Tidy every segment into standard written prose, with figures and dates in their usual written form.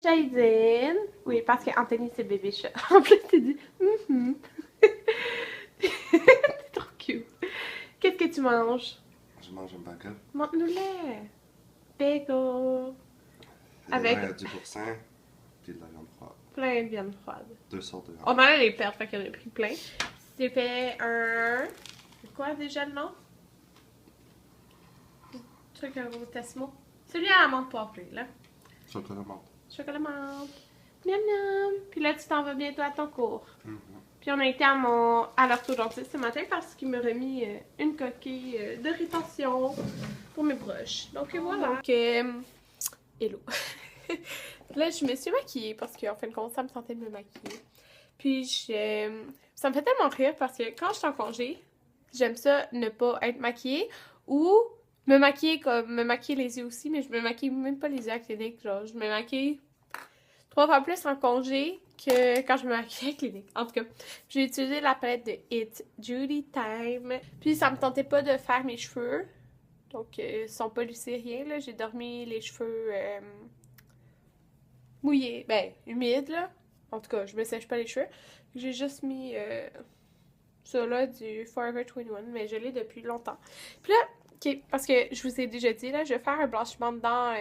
Jaden. Oui, parce qu'Anthony, c'est le bébé chat. En plus, tu dis T'es trop cute. Qu'est-ce que tu manges? Je mange un bagel. Montre-nous-les. Bagel. Avec à 10%, puis de la viande froide. plein de viande froide. 2 sortes de viande. On en a les perdre, fait qu'on a pris plein. J'ai fait un... C'est quoi déjà le nom? Truc un gros Tesmo. Celui à la menthe poivrée, là. Chocolat menthe. Chocolat menthe. Miam miam. Puis là, tu t'en vas bientôt à ton cours. Mm-hmm. Puis on a été à l'orthodontiste ce matin parce qu'il m'a remis une coquille de rétention pour mes broches. Donc voilà. Donc, hello. Là, je me suis maquillée parce qu'en fin de compte, ça me sentait de me maquiller. Puis ça me fait tellement rire parce que quand je suis en congé, j'aime ça ne pas être maquillée ou me maquiller comme me maquiller les yeux aussi, mais je me maquille même pas les yeux à la clinique. Genre, je me maquille 3 fois plus en congé que quand je me maquille à la clinique. En tout cas, j'ai utilisé la palette de It's Judy Time. Puis ça me tentait pas de faire mes cheveux. Donc, ils sont pas lissés, rien, là. J'ai dormi les cheveux mouillés, ben, humides, là. En tout cas, je me sèche pas les cheveux. J'ai juste mis ça, là, du Forever 21, mais je l'ai depuis longtemps. Puis là, okay, parce que je vous ai déjà dit, là, je vais faire un blanchiment de dents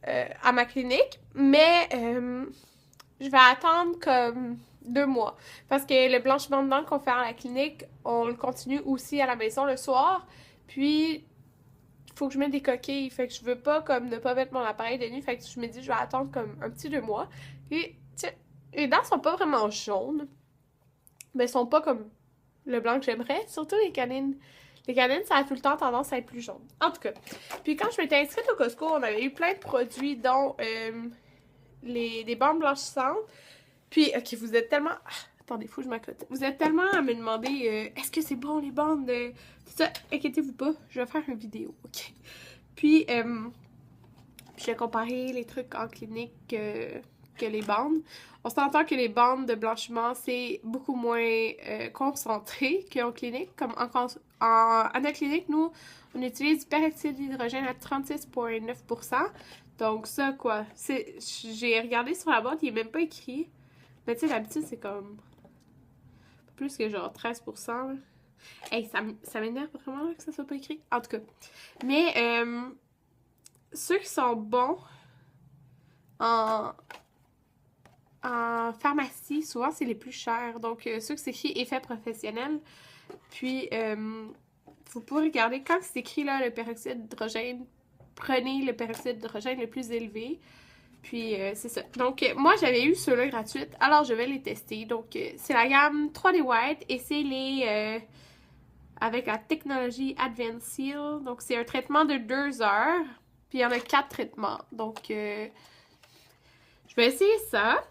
à ma clinique, mais je vais attendre comme 2 mois. Parce que le blanchiment de dents qu'on fait à la clinique, on le continue aussi à la maison le soir. Puis, il faut que je mette des coquilles. Fait que je veux pas comme ne pas mettre mon appareil de nuit. Fait que je me dis, je vais attendre comme un petit 2 mois. Et, tiens, les dents sont pas vraiment jaunes. Mais elles sont pas comme le blanc que j'aimerais. Surtout les canines. Les canines, ça a tout le temps tendance à être plus jaune. En tout cas. Puis quand je m'étais inscrite au Costco, on avait eu plein de produits, dont des bandes blanchissantes. Puis, ok, vous êtes tellement... Attendez, faut que je m'accote. Vous êtes tellement à me demander est-ce que c'est bon les bandes de... Tout ça, inquiétez-vous pas, je vais faire une vidéo, ok? Puis, je vais comparer les trucs en clinique que les bandes. On s'entend que les bandes de blanchiment, c'est beaucoup moins concentré qu'en clinique. Comme en clinique, nous, on utilise du peroxyde d'hydrogène à 36,9%. Donc ça, quoi, j'ai regardé sur la boîte, il n'est même pas écrit. Mais tu sais, d'habitude, c'est comme... plus que genre 13%. Là. Hey, ça m'énerve vraiment là, que ça soit pas écrit. En tout cas. Mais ceux qui sont bons en pharmacie, souvent c'est les plus chers. Donc ceux qui s'écrit effet professionnel. Puis vous pouvez regarder quand c'est écrit là le peroxyde d'hydrogène, prenez le peroxyde d'hydrogène le plus élevé. Puis, c'est ça. Donc, moi, j'avais eu ceux-là gratuites. Alors, je vais les tester. Donc, c'est la gamme 3D White. Et c'est les... avec la technologie Advanced Seal. Donc, c'est un traitement de 2 heures. Puis, il y en a 4 traitements. Donc, je vais essayer ça.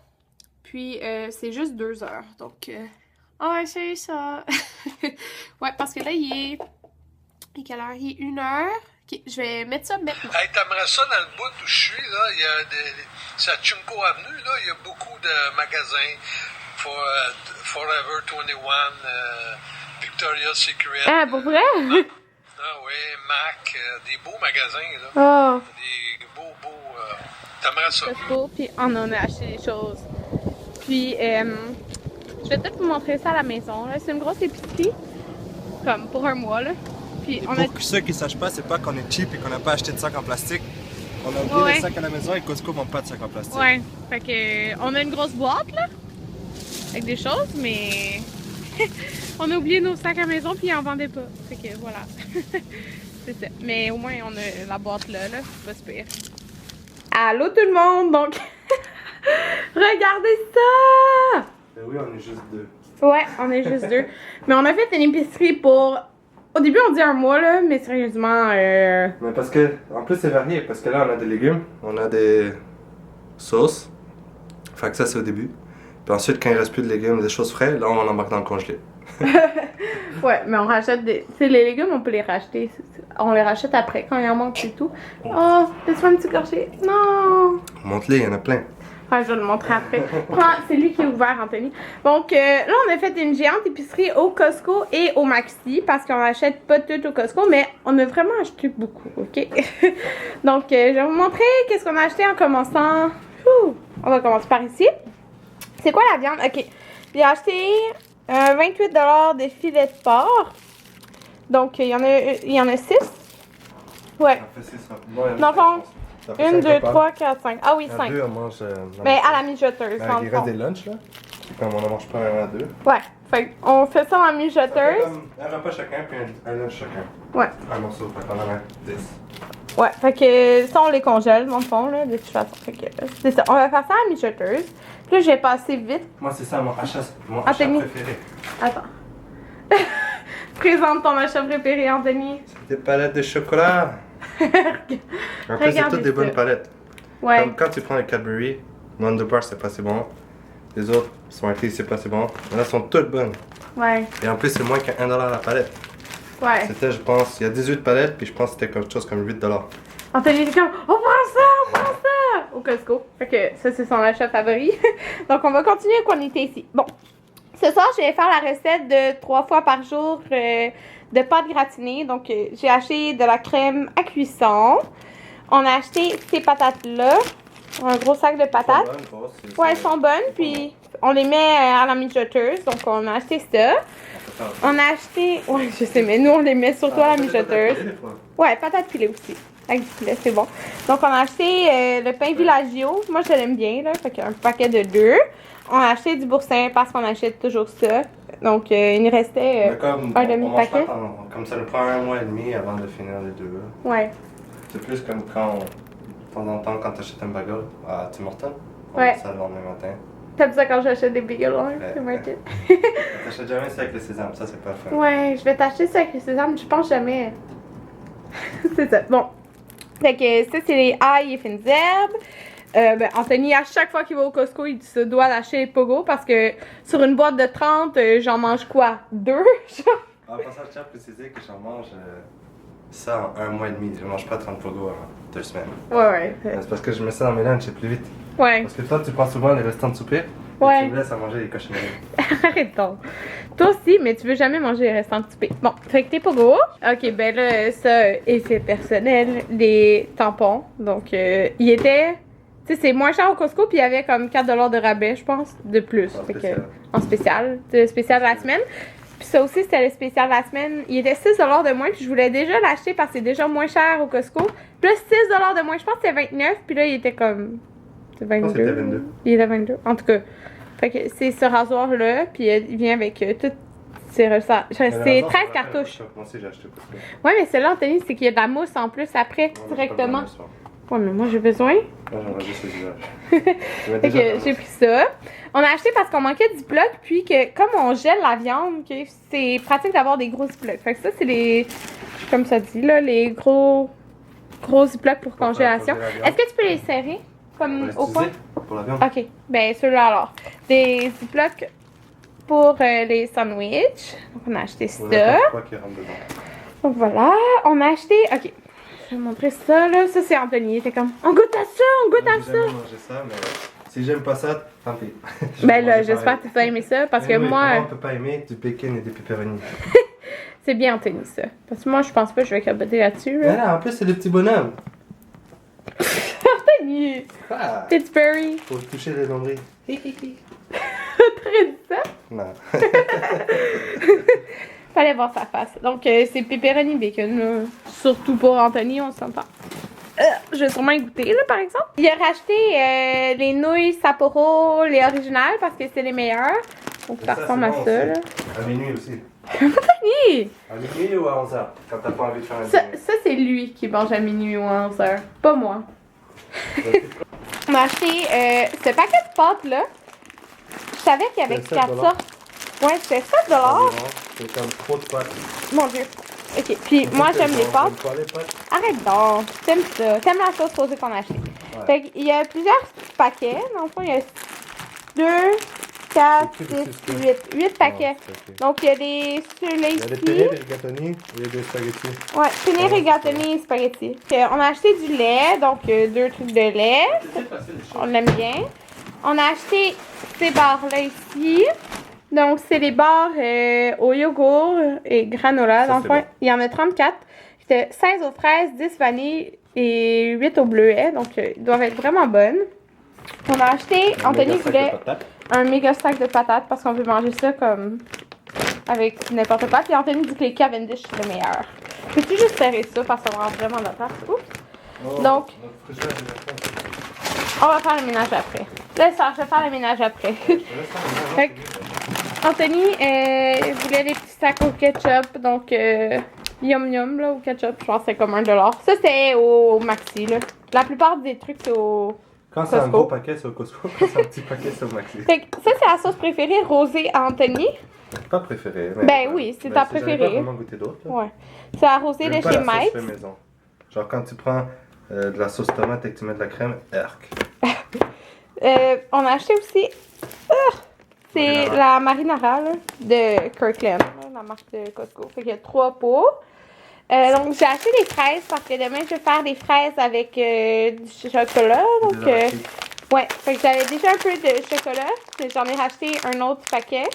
Puis, c'est juste 2 heures. Donc, on va essayer ça. Ouais, parce que là, il est quelle heure? Il est 1 heure. Okay, je vais mettre ça maintenant. Hey, t'aimerais ça dans le bout où je suis, là, il y a c'est à Chunko Avenue, là, il y a beaucoup de magasins, Forever 21, Victoria's Secret. Ah, pour vrai? Ah oui, Mac, des beaux magasins, là. Oh. Des beaux, t'aimerais ça. Puis on en a acheté des choses. Puis, je vais peut-être vous montrer ça à la maison. C'est une grosse épicerie, comme pour un mois, là. Puis on pour ceux qui ne sachent pas, c'est pas qu'on est cheap et qu'on n'a pas acheté de sacs en plastique. On a oublié les sacs à la maison et Costco ne vend pas de sacs en plastique. Ouais, fait que on a une grosse boîte là, avec des choses, mais on a oublié nos sacs à la maison puis ils en vendaient pas. Fait que voilà. C'est ça. Mais au moins on a la boîte là, c'est pas super. Allô tout le monde, donc regardez ça! Mais oui, on est juste 2. Ouais, on est juste 2. Mais on a fait une épicerie pour... Au début, on dit un mois, là, mais sérieusement... Mais parce que, en plus, c'est varié. Parce que là, on a des légumes, on a des sauces. Fait que ça, c'est au début. Puis ensuite, quand il reste plus de légumes, des choses frais, là, on embarque dans le congelé. Ouais, mais on rachète des... Tu sais, les légumes, on peut les racheter. On les rachète après, quand il en manque, c'est tout. Oh, laisse-moi un petit gorgée. Non! Monte-les, il y en a plein. Enfin, je vais le montrer après. C'est lui qui est ouvert, Anthony. Donc, là, on a fait une géante épicerie au Costco et au Maxi parce qu'on n'achète pas tout au Costco, mais on a vraiment acheté beaucoup, OK? Donc, je vais vous montrer qu'est-ce qu'on a acheté en commençant. Ouh, on va commencer par ici. C'est quoi la viande? OK. J'ai acheté 28$ de filet de porc. Donc, il y en a 6. Ouais. Dans le fond, 1, 2, 3, 4, 5. Ah oui, 5. À deux, on mange. Mais à la mijoteuse, dans le il reste fond. des lunchs, là. Comme on en mange pas un à deux. Ouais. Fait on fait ça en mijoteuse. Comme un repas chacun, puis un lunch chacun. Ouais. Un morceau, fait qu'on en a 10. Ouais, fait que ça, on les congèle, dans le fond, là, de toute façon. Fait que c'est ça. On va faire ça à la mijoteuse. Puis là, je vais passer vite. Moi, c'est ça, mon achat Anthony. préféré. Attends. Présente ton achat préféré, Anthony. C'est des palettes de chocolat. En plus, c'est toutes des bonnes palettes. Ouais. Comme quand tu prends les Cadbury, Wonder Bar, c'est pas si bon. Les autres, Smarties, c'est pas si bon. Mais là, elles sont toutes bonnes. Ouais. Et en plus, c'est moins qu'un 1$ la palette. Ouais. C'était, je pense, il y a 18 palettes, puis je pense que c'était quelque chose comme 8$. Anthony dit comme, on prend ça au Costco. Fait que ça, c'est son achat favori. Donc, on va continuer qu'on était ici. Bon, ce soir, je vais faire la recette de 3 fois par jour de pâte gratinée. Donc, j'ai acheté de la crème à cuisson. On a acheté ces patates-là. Un gros sac de patates. Ouais, elles sont bonnes. Puis, on les met à la mijoteuse. Donc, on a acheté ça. On a acheté... Ouais, je sais, mais nous, on les met surtout à la mijoteuse. Ouais, patates pilées aussi. Avec du poulet, c'est bon. Donc, on a acheté le pain Villaggio. Moi, je l'aime bien, là. Fait qu'un paquet de 2. On a acheté du boursin parce qu'on achète toujours ça. Donc, il nous restait un demi-paquet. Comme ça nous prend 1 mois et demi avant de finir les deux. Ouais. C'est plus comme quand, de temps en temps, quand tu achètes un bagel à Tim Hortons. On Ouais. fait ça le lendemain matin. T'aimes ça quand j'achète des bagels, hein? C'est Martin. T'achètes jamais ça avec le sésame, ça c'est parfait. Ouais, je vais t'acheter ça avec le sésame, je pense jamais. C'est ça. Bon. Fait que ça, c'est les ail et fines herbes. Anthony, à chaque fois qu'il va au Costco, il se doit lâcher les pogos parce que sur une boîte de 30, j'en mange quoi? 2? En passant, je tiens à préciser que j'en mange ça en 1 mois et demi. Je mange pas 30 pogos en 2 semaines. Ouais. C'est parce que je mets ça dans mes lunchs, c'est plus vite. Ouais. Parce que toi, tu prends souvent les restants de souper. Ouais. Et tu me laisses à manger les cochonneries. Arrête donc. Toi aussi, mais tu veux jamais manger les restants de souper. Bon, fait que t'es pogo. Ok, ben là, ça, effet personnel, les tampons. Donc, il était... Tu sais, c'est moins cher au Costco, puis il y avait comme 4$ de rabais, je pense, de plus. En Fait que, spécial. en spécial. C'est le spécial de la semaine. Puis ça aussi, c'était le spécial de la semaine. Il était 6$ de moins, puis je voulais déjà l'acheter parce que c'est déjà moins cher au Costco. Plus 6$ de moins, je pense que c'était 29$, puis là, il était comme... C'est 22$. Je pense que c'était 22. Il était 22$. En tout cas, fait que c'est ce rasoir-là, puis il vient avec toutes ces ressorts. C'est 13 cartouches. Moi aussi, j'ai acheté pour ça. Ouais, mais celui-là, Anthony, c'est qu'il y a de la mousse en plus après, directement. Ouais, mais moi, j'ai besoin. Moi, j'aimerais juste le visage. Fait que j'ai pris ça. On a acheté parce qu'on manquait de Ziploc, puis que comme on gèle la viande, que c'est pratique d'avoir des gros Ziploc. Fait que ça, c'est les, comme ça dit, là, les gros Ziploc pour congélation. Est-ce que tu peux les serrer? Comme au fond? Pour la viande. Ok, ben ceux-là alors. Des Ziploc pour les sandwichs. Donc on a acheté ça. Donc voilà, on a acheté. Ok, je vais montrer ça là. Ça c'est Anthony. Il était comme, on goûte à ça, on goûte à ça. J'ai jamais mangé ça, mais si j'aime pas ça, tant pis. Ben là, j'espère que tu as aimé ça parce que moi. On peut pas aimer du bacon et des pepperoni. C'est bien Anthony ça. Parce que moi je pense pas que je vais capoter là-dessus. Mais là, en plus, c'est le petit bonhomme. Anthony! Ah, Pittsburgh! pour toucher les nombrils. T'aurais dit ça? Non. Fallait voir sa face. Donc, c'est pepperoni bacon, là. Surtout pour Anthony, on s'entend. Je vais sûrement y goûter, là, par exemple. Il a racheté les nouilles Sapporo, les originales, parce que c'est les meilleures. Donc, ça ressemble à ça, là. À minuit aussi. Anthony! À minuit ou à 11h, quand t'as pas envie de faire un Ça, dîner. c'est lui qui mange à minuit ou à 11h. Pas moi. On a acheté ce paquet de pâtes, là. Je savais qu'il y avait C'est 4 $7. sortes. Ouais, c'était 7$. C'est comme trop de pâtes. Mon Dieu. Ok, puis moi j'aime les pâtes. T'aimes pas les pâtes? Arrête donc. T'aimes ça. T'aimes la sauce rosée qu'on a achetée. Ouais. Fait qu'il y a plusieurs paquets. Dans le fond, il y a 2, 4, 6, 8. 8 paquets. Donc il y a des ceux-là Il y a des ici. penne rigatoni et des spaghettis. Ouais, penne rigatoni et spaghetti. On a acheté du lait, donc 2 trucs de lait. On l'aime bien. On a acheté ces barres-là ici. Donc, c'est des barres au yogourt et granola. Dans le fond, il y en a 34. C'était 16 aux fraises, 10 vanille et 8 au bleuet. Donc, ils doivent être vraiment bonnes. On a acheté, Anthony voulait un méga sac de patates parce qu'on veut manger ça comme avec n'importe quoi. Puis Anthony dit que les Cavendish c'est le meilleur. Peux-tu juste serrer ça parce qu'on va avoir vraiment de la place? Oups. Oh, Donc, on va faire le ménage après. Laisse faire, je vais faire le ménage après. Fait que, Anthony voulait des petits sacs au ketchup. Donc, yum yum là, au ketchup. Je pense que c'est comme $1. Ça, c'est au Maxi. Là. La plupart des trucs, c'est au Quand c'est un gros paquet, c'est au Costco. Quand c'est un petit paquet, c'est au Maxi. Fait que ça, c'est la sauce préférée rosée à Anthony. Pas préférée. Mais Ben oui, c'est ta préférée. J'en ai pas vraiment goûté d'autres. Ouais. C'est la rosée de chez Mike. Maison. Genre quand tu prends de la sauce tomate et que tu mets de la crème, arc. On a acheté aussi. C'est la marinara là, de Kirkland, là, la marque de Costco. Fait qu'il y a 3 pots. Donc j'ai acheté des fraises parce que demain je vais faire des fraises avec du chocolat. Donc ouais, fait que j'avais déjà un peu de chocolat. J'en ai racheté un autre paquet.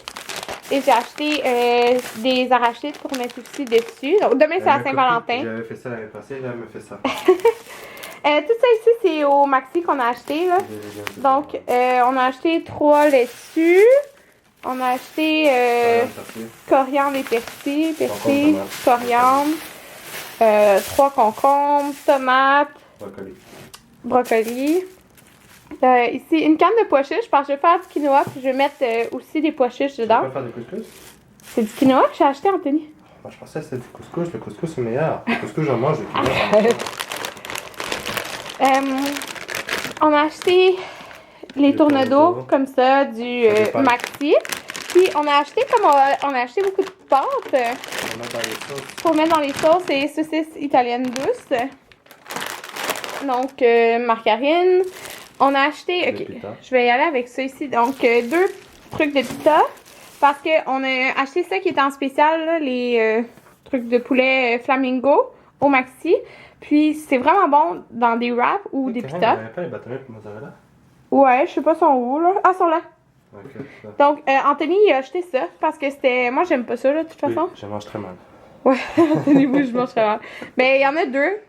Et j'ai acheté des arachides pour mettre aussi dessus. Donc demain c'est la Saint-Valentin. J'avais fait ça l'année passée, elle me fait ça. Tout ça ici c'est au Maxi qu'on a acheté là. Donc on a acheté 3 laitues. On a acheté coriandre et persil, coriandre, 3 concombres, tomates, brocoli. Ici, une canne de pois chiches parce que je vais faire du quinoa puis je vais mettre aussi des pois chiches dedans. Tu veux pas faire du couscous? C'est du quinoa que j'ai acheté, Anthony. Moi, je pensais que c'était du couscous. Le couscous, c'est meilleur. Le couscous, j'en mange, le quinoa. On a acheté les tournedos comme ça du Maxi. Puis on a acheté on a acheté beaucoup de pâtes pour mettre dans les sauces et saucisses italiennes douces. Donc margarine. On a acheté, ok, je vais y aller avec ça ici. Donc 2 trucs de pita parce qu'on a acheté ça qui était en spécial, là, les trucs de poulet flamingo au Maxi. Puis c'est vraiment bon dans des wraps ou des pitas. Il n'y avait pas les bâtonnets de mozzarella? Ouais, je sais pas, sont où là. Ah, sont là. Okay, donc, Anthony, il a acheté ça parce que c'était. Moi, j'aime pas ça, là, de toute façon. Je mange très mal. Ouais, Anthony, moi, je mange très mal. Mais il y en a 2.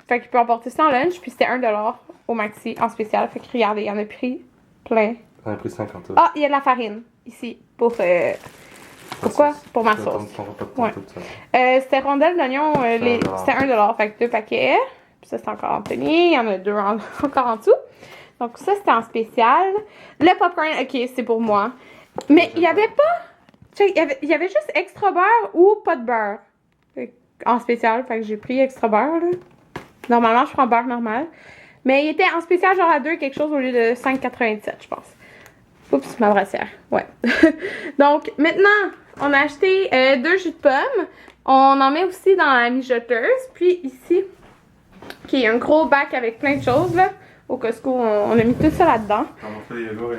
Fait qu'il peut emporter ça en lunch. Puis c'était $1 au Maxi en spécial. Fait que regardez, il y en a pris plein. J'en ai pris 50 euros. Ah, il y a de la farine ici. Pourquoi? Pour ma sauce. Ouais. C'était rondelles d'oignon. C'était $1. Fait que 2 paquets. Puis ça, c'est encore Anthony. Il y en a 2 encore en dessous. Donc ça, c'était en spécial. Le popcorn, ok, c'est pour moi. Mais il y avait pas... Il y avait juste extra beurre ou pas de beurre. En spécial, fait que j'ai pris extra beurre, là. Normalement, je prends beurre normal. Mais il était en spécial genre à 2 quelque chose au lieu de 5,97, je pense. Oups, ma brassière. Ouais. Donc, maintenant, on a acheté 2 jus de pomme. On en met aussi dans la mijoteuse. Puis ici, qui est un gros bac avec plein de choses, là. Au Costco, on a mis tout ça là-dedans.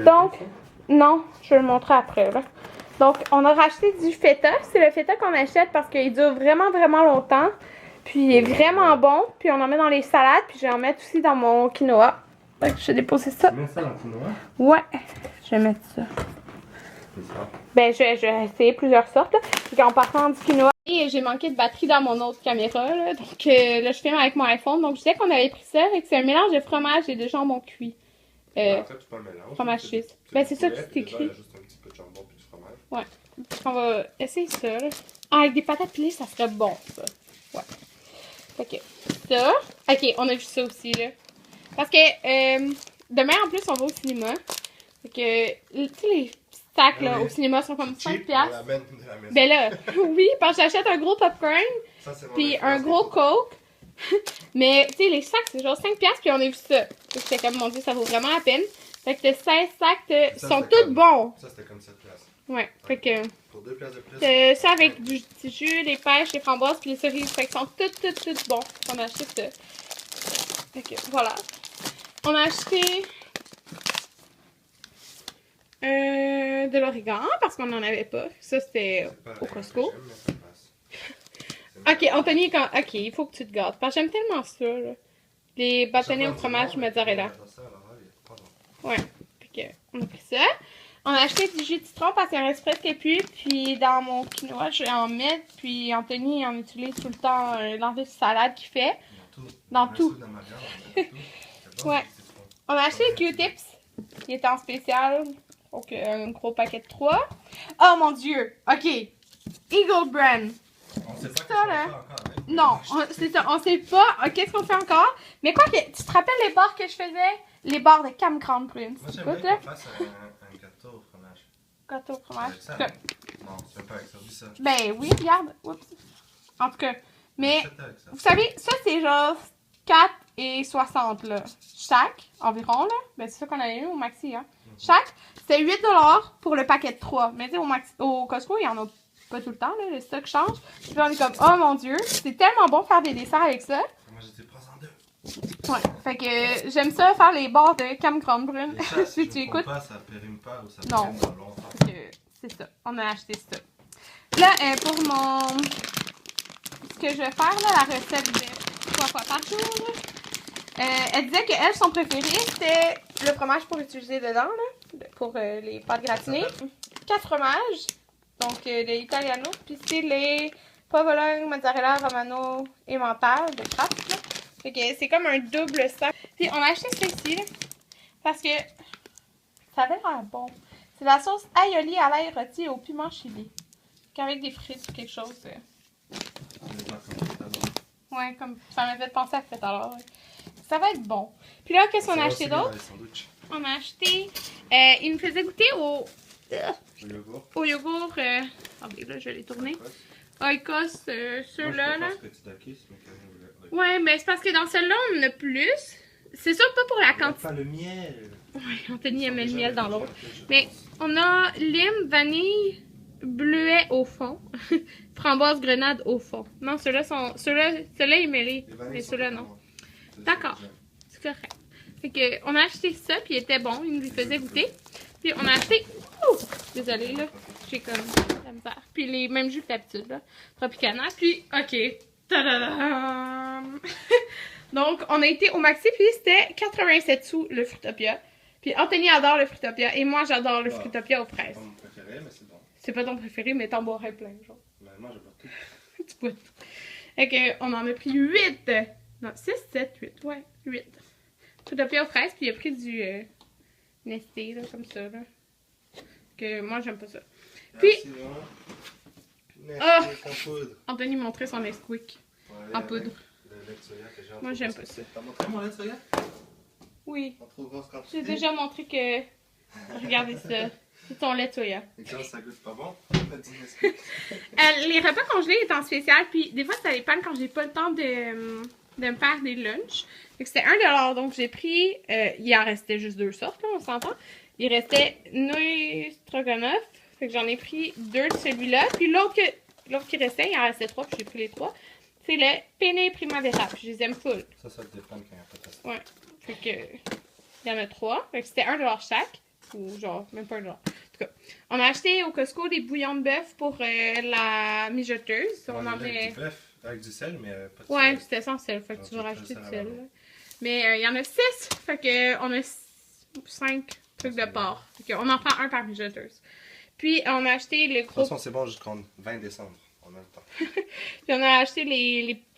Donc, non, je vais le montrer après, là. Donc, on a racheté du feta. C'est le feta qu'on achète parce qu'il dure vraiment, vraiment longtemps. Puis, il est vraiment bon. Puis, on en met dans les salades. Puis, je vais en mettre aussi dans mon quinoa. Fait que je vais déposer ça. Tu mets ça dans le quinoa? Ouais, je vais mettre ça. Ben, je vais essayer plusieurs sortes. Donc, en partant du quinoa. Et j'ai manqué de batterie dans mon autre caméra, là. Donc, là, je filme avec mon iPhone. Donc, je disais qu'on avait pris ça. Et que c'est un mélange de fromage et de jambon cuit. En fait, tu peux le mélanger. Fromage suisse. Ben, c'est ça que tu t'écris. Juste un petit peu de jambon puis du fromage. Ouais. On va essayer ça, là. Ah, avec des patates pilées, ça serait bon, ça. Ouais. Fait que, ça. Ok, on a vu ça aussi, là. Parce que, demain, en plus, on va au cinéma. Fait que, tu sais, les sacs, là, au cinéma sont comme 5$. Ben là, oui, parce que j'achète un gros popcorn, puis un gros Coke. Mais, tu sais, les sacs, c'est genre 5$, puis on a vu ça. J'étais comme, mon Dieu, ça vaut vraiment la peine. Fait que 16 sacs sont tous bons. Ça, c'était comme 7$. Ouais, fait que... Pour 2$ de plus. Ça avec du petit jus, des pêches, des framboises, puis les cerises. Fait que sont toutes bons. On a acheté ça. Fait que, voilà. On a acheté... de l'origan, parce qu'on n'en avait pas. Ça, c'était au Costco. Ok, Anthony, ok, il faut que tu te gâtes. Parce que j'aime tellement ça, là. Les bâtonnets au fromage mozzarella. Ouais. Fait que, on a acheté du jus de citron parce qu'il en reste presque plus. Puis dans mon quinoa, je vais en mettre. Puis Anthony en utilise tout le temps dans les salades qu'il fait. Dans tout. Ouais. On a acheté les Q-tips. Il était en spécial. Donc un gros paquet de 3. Oh mon dieu! Ok. Eagle Brand. On sait pas Ça, là. encore. Hein? Non, c'est ça. On sait pas qu'est-ce qu'on fait encore. Mais quoi que. Tu te rappelles les bars que je faisais? Les bars de Cam Crown Prince. Moi, j'aimerais Écoute, là. qu'on fasse un gâteau au fromage. Gâteau au fromage. Avec ça, Que- non, tu veux pas avec ça, dis ça. Ben oui, regarde. Oups. En tout cas. Mais. Faites avec ça. Vous savez, ça c'est genre 4,60 là. Chaque, environ là. Ben c'est ça qu'on avait eu au Maxi, hein. Chaque, c'était 8 $ pour le paquet de 3. Mais tu sais, au Costco, il y en a pas tout le temps, là. Le stock change. Puis on est comme, oh mon dieu, c'est tellement bon faire des desserts avec ça. Moi, j'ai dit, prends-en 2. Ouais, fait que j'aime ça faire les bords de Cam Crown Brune. Et ça, Si je tu me trompe écoutes. pas, ça périme pas ou ça Non. périme dans longtemps. Fait que c'est ça, on a acheté ça. Là, pour mon. Ce que je vais faire, là, la recette de 3 fois par jour, là, elle disait que elle, son préféré, c'était le fromage pour utiliser dedans, là, pour les pâtes gratinées. 4 fromages, donc les Italiano, puis c'est les provolone, mozzarella, romano et mental de Kraft, là. Fait que c'est comme un double sac. Puis on a acheté ceci, là, parce que ça avait l'air bon. C'est la sauce aioli à l'ail rôti au piment chili. Qu'avec des frites ou quelque chose. Ouais, comme ça m'a fait penser à ça tout à l'heure. Ça va être bon. Puis là, qu'est-ce qu'on a acheté d'autre? On a acheté. Il me faisait goûter au yogourt. Ah ben là, je vais les tourner. Oikos, ceux-là. Là. Ouais, mais c'est parce que dans celle-là, on en a plus. C'est sûr pas pour la quantité. Pas le miel. Ouais, Anthony aimait le miel dans l'autre. Mais on a lime, vanille, bleuet au fond. Framboise, grenade au fond. Non, ceux-là sont. Ceux-là est mêlé. Mais ceux-là, non. D'accord. C'est correct. Fait que, on a acheté ça, puis il était bon. Il nous le faisait goûter. Puis on a acheté. Ouh! Désolée, là. J'ai comme la misère. Puis les mêmes jus que d'habitude, là. Tropicana. Puis, ok. Tadadam! Donc, on a été au Maxi, puis c'était 87 sous le Fruitopia. Puis Anthony adore le Fruitopia, et moi j'adore le Fruitopia aux fraises. C'est pas mon préféré, mais c'est bon. C'est pas ton préféré, mais t'en boirais plein, genre. Mais moi, je bois tout. Tu bois tout. Fait que, on en a pris 8. Non, 6, 7, 8. Ouais, 8. Fruitopia aux fraises, puis il a pris du Nesté, là, comme ça, là. Que moi, j'aime pas ça. Puis, Ah, poudre. Anthony montrait son Nesquik en poudre. Le lait de soya que j'ai. Moi, j'aime pas ça. T'as montré mon lait de soya? Oui. En trop grosse quantité. J'ai déjà montré que. Regardez ça. C'est ton lait de soya. Et quand ça goûte pas bon, on va dire Nesquik. Les repas congelés étant spécial, puis des fois ça dépend quand j'ai pas le temps de me faire des lunchs. Fait que c'était 1 $, donc j'ai pris, il en restait juste 2 sortes, là, on s'entend. Il restait nouilles stroganoff, fait que j'en ai pris 2 de celui-là, puis l'autre qui restait, il en restait 3, puis j'ai pris les 3. C'est le penne primavera, puis je les aime full. Ça dépend quand il y a pas de ça. Ouais, fait que, il y en a 3, fait que c'était 1 $ chaque. Ou genre, même pas 1 $. En tout cas, on a acheté au Costco des bouillons de bœuf pour la mijoteuse. On en met. Du bœuf avec du sel, mais pas de Ouais, sel. c'était sans sel, fait que Donc, tu vas tu rajouter fais du ça sel. à la Là. Mais il y en a 6, fait que on a 5 trucs de porc. Fait que on en prend un par mijoteuse. Puis on a acheté le De toute gros. façon, c'est bon jusqu'en 20 décembre. On a le temps. Puis on a acheté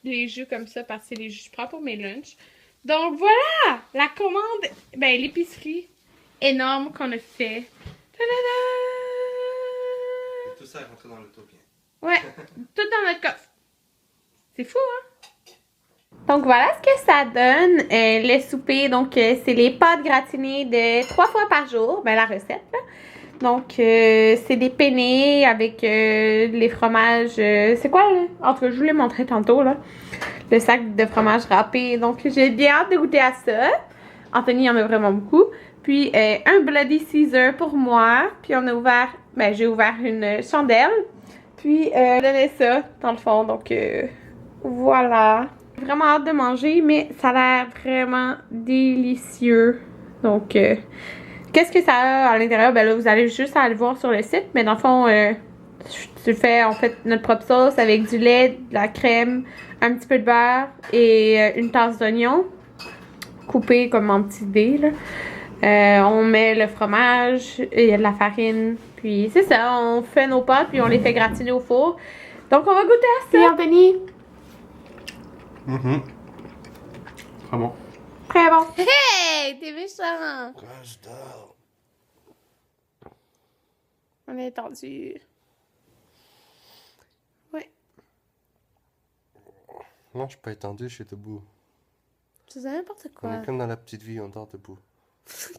les jus comme ça parce que c'est les jus que je prends pour mes lunchs. Donc voilà! La commande, ben l'épicerie énorme qu'on a fait. Ta-da-da! Et tout ça est rentré dans l'utopien. Ouais, tout dans notre coffre. C'est fou, hein? Donc voilà ce que ça donne, le souper. Donc c'est les pâtes gratinées de 3 fois par jour, ben la recette là. Donc c'est des penne avec les fromages, c'est quoi là? En tout cas, je vous l'ai montré tantôt là. Le sac de fromage râpé. Donc j'ai bien hâte de goûter à ça. Anthony en a vraiment beaucoup. Puis un Bloody Caesar pour moi. Puis on a ouvert, ben j'ai ouvert une chandelle. Puis on donnait ça dans le fond. Donc voilà. J'ai vraiment hâte de manger, mais ça a l'air vraiment délicieux. Donc qu'est-ce que ça a à l'intérieur? Ben là, vous allez juste aller voir sur le site. Mais dans le fond, tu fais en fait notre propre sauce avec du lait, de la crème, un petit peu de beurre et une tasse d'oignon coupé comme en petits dés là. On met le fromage, il y a de la farine, puis c'est ça, on fait nos pâtes, puis on les fait gratiner au four. Donc, on va goûter à ça. Anthony? Très bon. Très bon. Hey! T'es méchant! Quand je dors. On est tendu. Ouais. Non, je suis pas étendu, je suis debout. Tu sais n'importe On quoi. est comme dans la petite vie, on dort debout.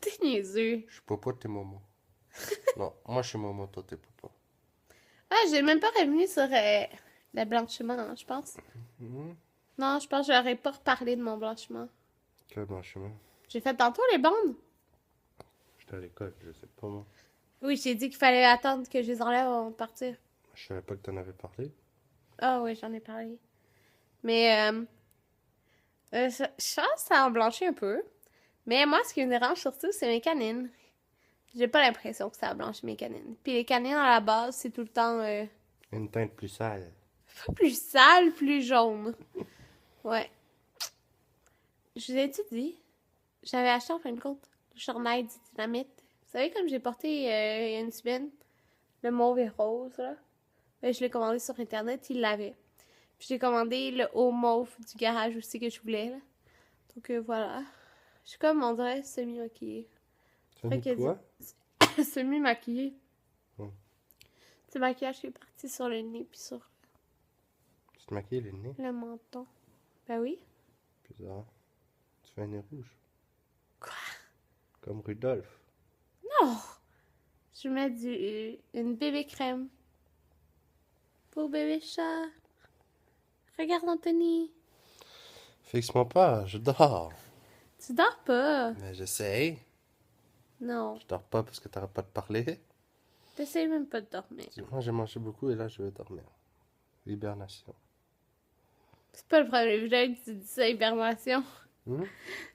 T'es niaiseux. Je suis papa, t'es maman. Non, moi je suis maman, toi t'es papa. Ah, j'ai même pas revenu sur le blanchiment, je pense. Non, je pense que j'aurais pas reparlé de mon blanchiment. Quel blanchiment? J'ai fait tantôt les bandes. J'étais à l'école, je sais pas moi. Oui, j'ai dit qu'il fallait attendre que je les enlève avant de partir. Je savais pas que t'en avais parlé. Ah oui, j'en ai parlé. Mais je pense que ça a blanchi un peu. Mais moi, ce qui me dérange surtout, c'est mes canines. J'ai pas l'impression que ça a blanchi mes canines. Puis les canines, à la base, c'est tout le temps Une teinte plus sale. pas plus sale, plus jaune. Ouais. Je vous ai-tu dit? J'avais acheté en fin de compte le chandail du dynamite. Vous savez, comme j'ai porté il y a une semaine, le mauve et rose, là. Ben, je l'ai commandé sur Internet, il l'avait. Puis j'ai commandé le haut mauve du garage aussi que je voulais, là. Donc voilà. Je suis comme, on dirait, semi-maquillée. Ça Fait dit que quoi? Semi-maquillée. Hmm. C'est le maquillage qui est parti sur le nez puis sur Tu te maquilles le nez? le menton. Ben oui. Bizarre. Tu fais un nez rouge. Quoi? Comme Rudolph. Non! Je mets une bébé crème. Pour bébé chat. Regarde Anthony. Fixe-moi pas, je dors. Tu dors pas. Mais j'essaye. Non. Je dors pas parce que t'arrêtes pas de parler. T'essayes même pas de dormir. Moi j'ai mangé beaucoup et là je vais dormir. Hibernation. C'est pas le problème. Je voulais que tu dis ça, hibernation.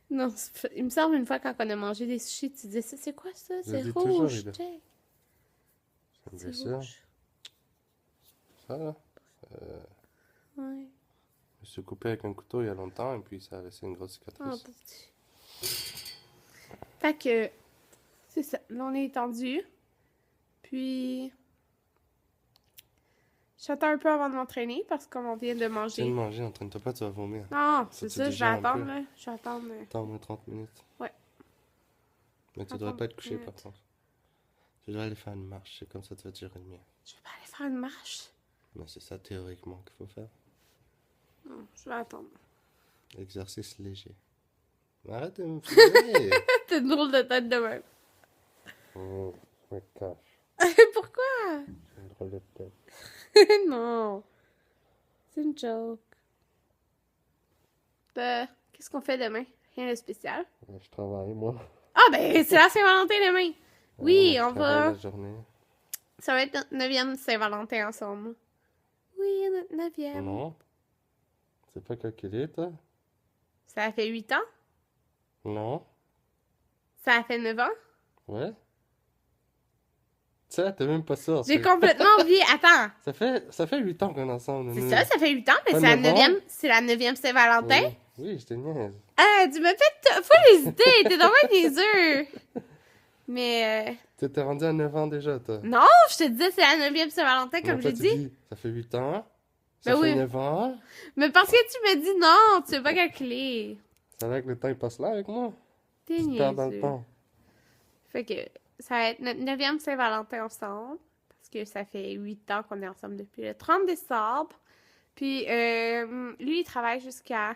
Non, il me semble une fois quand on a mangé des sushis, tu disais ça, c'est quoi ça? C'est dis toujours, rouge. Ida. Check. Ça me C'est blessure. rouge. Ça là. Ouais. Je me suis coupé avec un couteau il y a longtemps et puis ça a laissé une grosse Oh, cicatrice. petit. Fait que, c'est ça. Là, on est étendu. Puis, j'attends un peu avant de m'entraîner parce qu'on vient de Tu viens manger. de manger, entraîne-toi pas, tu vas vomir. Non, c'est tu ça, dis je vais déjà un attendre, peu. là. Je vais attendre. Attends au moins 30 minutes. Ouais. Mais tu Attends devrais pas être couché 30 par contre. Tu devrais aller faire une marche, c'est comme ça tu vas te gérer le mien. Je vais pas aller faire une marche. Mais c'est ça théoriquement qu'il faut faire. Non, je vais attendre. Exercice léger. Mais arrête de me filmer. T'as une drôle de tête de même. Oh, je me cache. Pourquoi? J'ai une drôle de tête. Non. C'est une joke. Qu'est-ce qu'on fait demain? Rien de spécial. Je travaille, moi. Ah, ben, c'est la Saint-Valentin demain. Oui, Je on travaille va. la journée. Ça va être notre 9e Saint-Valentin ensemble. Oui, notre 9e. Non. C'est pas calculé, toi? Ça a fait 8 ans? Non. Ça a fait 9 ans? Ouais. Ça, t'es même pas sûr. J'ai complètement oublié. Attends. Ça fait 8 ans qu'on est ensemble. C'est nous. ça fait 8 ans, mais Pas c'est la 9 ans? 9e. C'est la 9e Saint-Valentin? Oui, je te niaise. Ah, tu me fais full hésiter. T'es dans mes niaiseux. Mais T'étais rendu à 9 ans déjà, toi. non, je te disais c'est la 9e Saint-Valentin, comme Mais j'ai toi, tu dit. dis, ça fait 8 ans. Ben Ça fait oui. 9 ans. Mais parce que tu me dis non, tu veux pas calculer. Ça a l'air que le temps il passe là avec moi. T'es Tu te perds dans le niaiseux. temps. Fait que ça va être notre 9e Saint-Valentin ensemble. Parce que ça fait 8 ans qu'on est ensemble depuis le 30 décembre. Puis lui, il travaille jusqu'à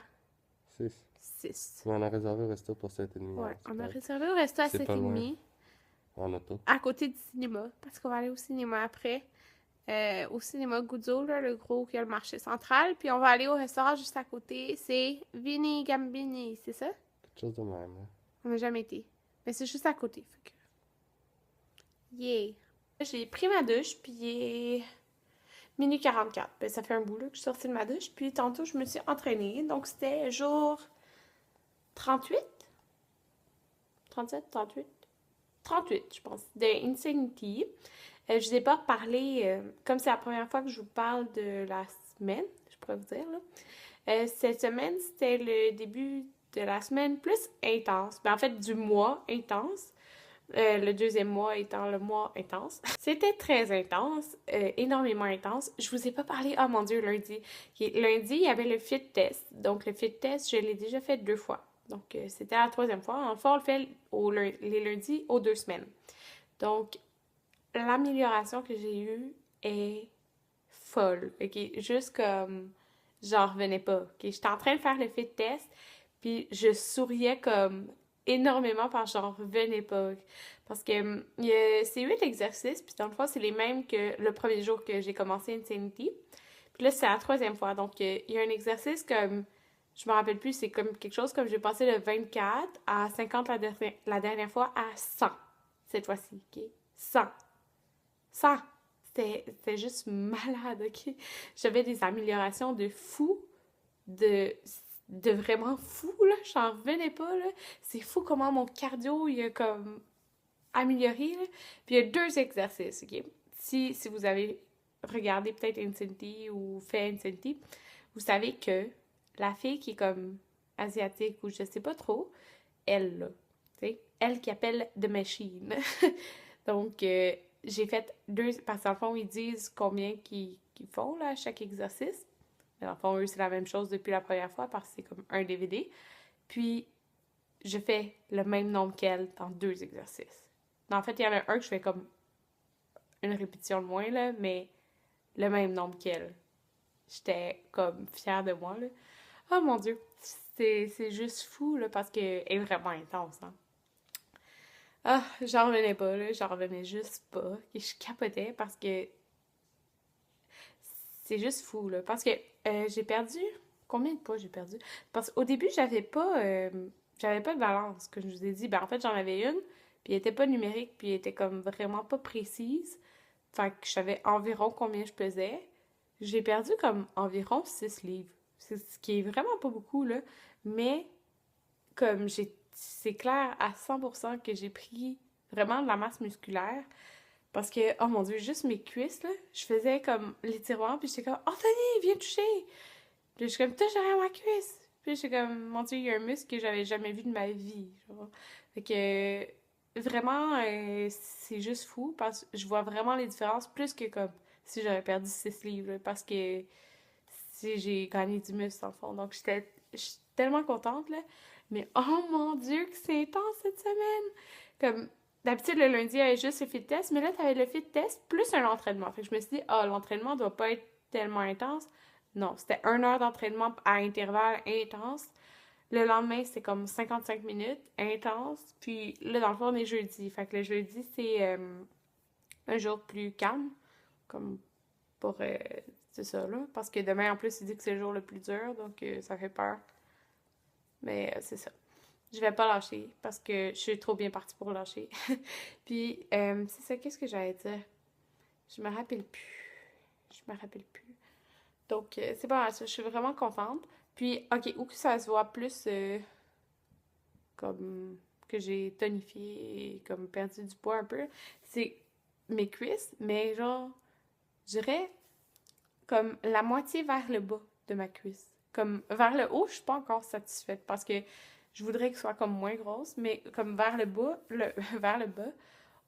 6. 6. Mais on a réservé au resto pour 7h30. Ouais, c'est on a correct. réservé au resto à C'est pas 7h30. En auto. À côté du cinéma. Parce qu'on va aller au cinéma après. Au cinéma Guzzo, là, le gros qui a le marché central. Puis on va aller au restaurant juste à côté. C'est Vini Gambini, c'est ça? Quelque chose de même. Hein. On n'a jamais été. Mais c'est juste à côté. Fait que... Yeah! J'ai pris ma douche, puis il est minuit 44. Ben, ça fait un bout là, que je suis sortie de ma douche. Puis tantôt, je me suis entraînée. Donc, c'était jour 38? 37, 38? 38, je pense, de Insanity. Je vous ai pas reparlé, comme c'est la première fois que je vous parle de la semaine, je pourrais vous dire, là. Cette semaine, c'était le début de la semaine plus intense, ben en fait du mois intense, le deuxième mois étant le mois intense. C'était très intense, énormément intense. Je vous ai pas parlé, oh mon Dieu, lundi. Lundi, il y avait le fit test. Donc le fit test, je l'ai déjà fait 2 fois. Donc c'était la 3e fois. En fait, on le fait les lundis aux 2 semaines. Donc l'amélioration que j'ai eue est folle. OK? Juste comme j'en revenais pas. OK? J'étais en train de faire le fit test, puis je souriais comme énormément parce que j'en revenais pas. Parce que c'est 8 exercices, puis dans le fond, c'est les mêmes que le premier jour que j'ai commencé Insanity. Puis là, c'est la 3e fois. Donc, il y a un exercice comme, je me rappelle plus, c'est comme quelque chose comme j'ai passé de 24 à 50 la dernière fois à 100 cette fois-ci. OK? 100. 100. C'était juste malade, OK? J'avais des améliorations de fou, de vraiment fou, là. J'en revenais pas, là. C'est fou comment mon cardio, il a comme amélioré, là. Puis il y a 2 exercices, OK? Si vous avez regardé peut-être Insanity ou fait Insanity, vous savez que la fille qui est comme asiatique ou je sais pas trop, elle, là, tu sais, elle qui appelle The Machine. Donc, j'ai fait 2, parce que dans le fond, ils disent combien qu'ils font, là, à chaque exercice. Mais dans le fond, eux, c'est la même chose depuis la première fois, parce que c'est comme un DVD. Puis, je fais le même nombre qu'elle dans 2 exercices. En fait, il y en a un que je fais comme une répétition de moins, là, mais le même nombre qu'elle. J'étais comme fière de moi, là. Oh mon Dieu, c'est juste fou, là, parce qu'elle est vraiment intense, hein. Ah, j'en revenais pas, là, j'en revenais juste pas. Et je capotais parce que c'est juste fou, là. Parce que j'ai perdu... Combien de poids j'ai perdu? Parce qu'au début, j'avais pas de balance, comme je vous ai dit. Ben, en fait, j'en avais une, puis elle était pas numérique, puis elle était comme vraiment pas précise. Fait que je savais environ combien je pesais. J'ai perdu comme environ 6 livres. C'est ce qui est vraiment pas beaucoup, là. Mais comme c'est clair à 100% que j'ai pris vraiment de la masse musculaire. Parce que, oh mon Dieu, juste mes cuisses, là, je faisais comme les tiroirs, puis j'étais comme, Anthony, viens toucher! Puis je suis comme, touche derrière ma cuisse! Puis j'étais comme, mon Dieu, il y a un muscle que j'avais jamais vu de ma vie. Genre. Fait que, vraiment, c'est juste fou, parce que je vois vraiment les différences, plus que comme si j'avais perdu 6 livres, là, parce que si j'ai gagné du muscle, en fond. Donc, je suis tellement contente, là. Mais, oh mon Dieu, que c'est intense cette semaine! Comme, d'habitude, le lundi, il y avait juste le fit test, mais là, t'avais le fit test plus un entraînement. Fait que je me suis dit, ah, l'entraînement doit pas être tellement intense. Non, c'était 1 heure d'entraînement à intervalles intense. Le lendemain, c'était comme 55 minutes, intense. Puis là, dans le fond, on est jeudi. Fait que le jeudi, c'est un jour plus calme. Comme pour... c'est ça, là. Parce que demain, en plus, il dit que c'est le jour le plus dur. Donc, ça fait peur. Mais c'est ça. Je vais pas lâcher parce que je suis trop bien partie pour lâcher. Puis, c'est ça, qu'est-ce que j'allais dire? Je me rappelle plus. Je me rappelle plus. Donc, c'est pas mal ça. Je suis vraiment contente. Puis, OK, où que ça se voit plus comme que j'ai tonifié et comme perdu du poids un peu, c'est mes cuisses, mais genre, je dirais comme la moitié vers le bas de ma cuisse. Comme vers le haut, je suis pas encore satisfaite parce que je voudrais qu'elle soit comme moins grosse, mais comme vers le bas, vers le bas,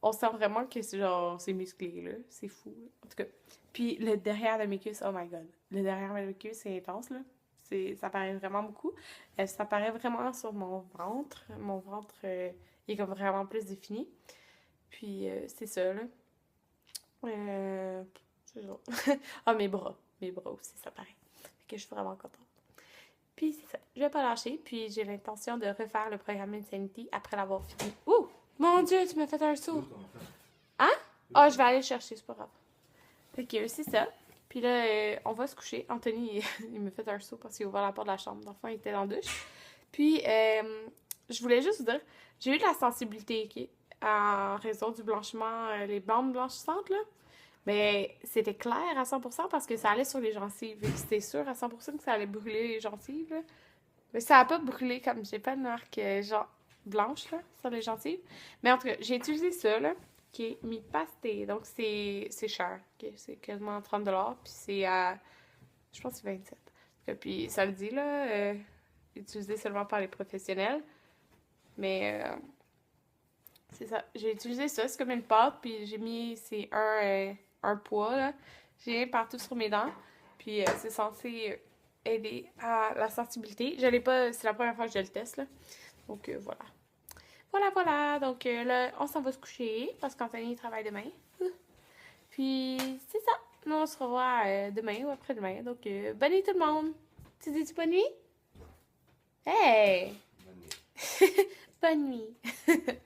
on sent vraiment que c'est genre, c'est musclé, là. C'est fou, là. En tout cas. Puis le derrière de mes cuisses, oh my god. Le derrière de mes cuisses, c'est intense, là. Ça paraît vraiment beaucoup. Ça paraît vraiment sur mon ventre. Mon ventre, il est comme vraiment plus défini. Puis c'est ça, là. C'est genre... ah, mes bras. Mes bras aussi, ça paraît. Fait que je suis vraiment contente. Puis c'est ça. Je vais pas lâcher. Puis j'ai l'intention de refaire le programme Insanity après l'avoir fini. Ouh! Mon Dieu, tu m'as fait un saut! Hein? Ah, je vais aller le chercher, c'est pas grave. Fait que c'est ça. Puis là, on va se coucher. Anthony, il me fait un saut parce qu'il a ouvert la porte de la chambre. D'enfant, il était dans la douche. Puis, je voulais juste vous dire, j'ai eu de la sensibilité, OK? En raison du blanchiment, les bandes blanchissantes, là. Mais c'était clair à 100% parce que ça allait sur les gencives. Et c'était sûr à 100% que ça allait brûler les gencives, là. Mais ça a pas brûlé comme j'ai pas de marque genre blanche, là, sur les gencives. Mais en tout cas, j'ai utilisé ça, là, qui est Mi Pasté. Donc, c'est cher. Okay? C'est quasiment 30$. Puis c'est à, je pense que c'est 27. Puis ça le dit, là, utilisé seulement par les professionnels. Mais c'est ça. J'ai utilisé ça, c'est comme une pâte, puis j'ai mis, c'est un poids, là. J'ai mis partout sur mes dents, puis c'est censé aider à la sensibilité. Je l'ai pas, c'est la première fois que je le teste, là. Donc voilà. Voilà. Donc là, on s'en va se coucher, parce qu'Anthony travaille demain. Puis c'est ça. Nous, on se revoit demain ou après-demain. Donc bonne nuit tout le monde. Tu dis-tu bonne nuit? Hey! Bonne nuit. Bonne nuit.